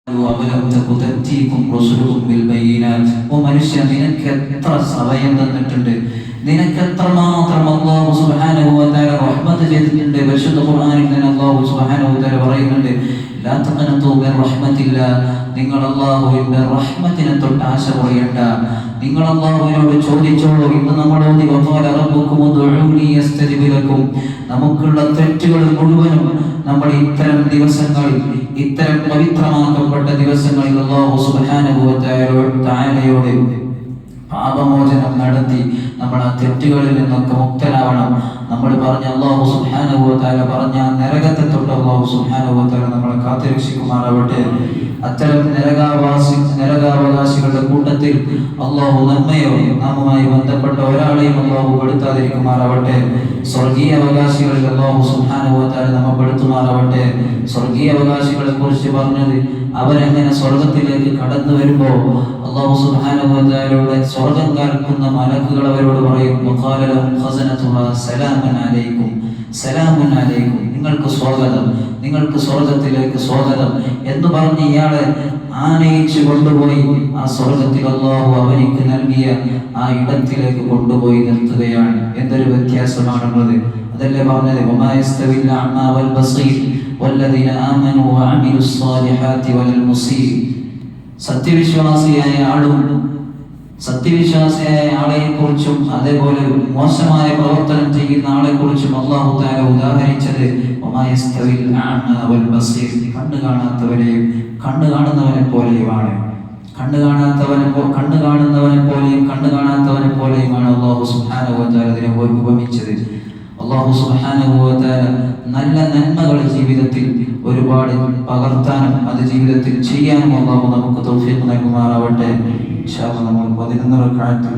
وَلَمْ تَكُ تَأْتِيكُمْ رُسُلُكُمْ بِالْبَيِّنَاتِ മനുഷ്യ നിനക്ക് എത്ര സമയം തന്നിട്ടുണ്ട്, നിനക്ക് എത്രമാത്രം അല്ലാഹു സുബ്ഹാനഹു വ തആല റഹ്മത്ത് ചെയ്തിട്ടുണ്ട്. പരിശുദ്ധ ഖുർആനിൽ തന്നെ അല്ലാഹു സുബ്ഹാനഹു വ തആല പറയുന്നുണ്ട്, ലാ തഖനതു മിൻ റഹ്മത്തില്ലാഹ്, നിങ്ങൾ അല്ലാഹുവിന്റെ റഹ്മത്തിനെ തൊട്ട് ആശ പറയണ്ട. നിങ്ങൾ അല്ലാഹുവിനോട് ചോദിച്ചോളൂ. ഇന്ന് നമ്മൾ ഓതി വഖാല റബ്ബുക്കും ഉദ്ഉനി യസ്തജിബ് ലക്കും. നമുക്കുള്ള തെറ്റുകൾ മുഴുവനും നമ്മൾ ഇത്തരം ദിവസങ്ങളിൽ, ഇത്തരം പവിത്രമാക്കപ്പെട്ട ദിവസങ്ങളിൽ അല്ലാഹു സുബ്ഹാനഹു വ തആലയോട് പാപമോചനം നടത്തി നമ്മൾ ആ തെറ്റുകളിൽ നിന്നൊക്കെ മുക്തരാവണം. നമ്മൾ പറഞ്ഞ അല്ലാഹു സുബ്ഹാനഹു വ തആല പറഞ്ഞ നരകത്തെ തൊട്ട് അല്ലാഹു സുബ്ഹാനഹു വ തആല നമ്മളെ കാത്തുരക്ഷിക്കുമാറാവട്ടെ. അത്തരം നരകാവകാശികളുടെ കൂട്ടത്തിൽ അല്ലാഹു നന്മയോ നാമുമായി ബന്ധപ്പെട്ട ഒരാളെയും അല്ലാഹു പെടുത്താതിരിക്കുമാറാവട്ടെ. സ്വർഗീയ അവകാശികളിൽ അല്ലാഹു സുബ്ഹാനഹു വ തആല നമ്മെ പെടുത്തുമാറാവട്ടെ. സ്വർഗീയ അവകാശികളെ കുറിച്ച് പറഞ്ഞത്, അവരെങ്ങനെ സ്വർഗത്തിലേക്ക് കടന്നു വരുമ്പോൾ അല്ലാഹു സുബ്ഹാനഹു വ തആലയുടെ സ്വർഗ്ഗം കാൽക്കുന്ന മലക്കുകൾ അവരോട് പറയും, വഖാല ലഹും ഖസനതുഹാ സലാമുൻ അലൈക്കും, സലാമുൻ അലൈക്കും, നിങ്ങൾക്ക് സ്വാഗതം, നിങ്ങൾക്ക് സ്വർഗത്തിലേക്ക് സ്വാഗതം എന്ന് പറഞ്ഞ് ഇയാളെ ആനയിച്ചു കൊണ്ടുപോയി ആ സ്വർഗത്തിൽ അല്ലാഹു അവനിക്ക് നൽകിയ ആ ഇടത്തിലേക്ക് കൊണ്ടുപോയി നിർത്തുകയാണ്. എന്തൊരു വ്യത്യാസമാണുള്ളത്! അതല്ലേ പറഞ്ഞത്, വമാ യസ്തവിൽ അഅ്മാ വൽ ബസീർ വല്ലദീന ആമനൂ വഅമിലുസ് സ്വാലിഹാത്തി വലൽ മുസീ. സത്യവിശ്വാസിയായ ആളെ കുറിച്ചും അതേപോലെ മോശമായ പ്രവർത്തനം ചെയ്യുന്ന ആളെ കുറിച്ചും അല്ലാഹു തആല ഉദാഹരിച്ചത് വമാ യസ്തവിൽ അഅ്മാ വൽ ബസീർ, കണ്ണ് കാണാത്തവരെയും കണ്ണ് കാണുന്നവനെ പോലെയുമാണ്. കണ്ണ് കാണാത്തവനെ പോലെയുമാണ് അല്ലാഹു സുബ്ഹാനഹു വ തആല ഇതിനെ ഉപമിച്ചത്. അല്ലാഹു സുബ്ഹാനഹു വ തആല നല്ല നന്മകൾ ജീവിതത്തിൽ ഒരുപാട് പകർത്താനും അത് ജീവിതത്തിൽ ചെയ്യാനും അല്ലാഹു നമുക്ക് തൗഫീഖ് നൽകുമാറാവട്ടെ. ഇൻഷാ അല്ലാഹ് നമ്മൾ 11 റക്അത്തിൽ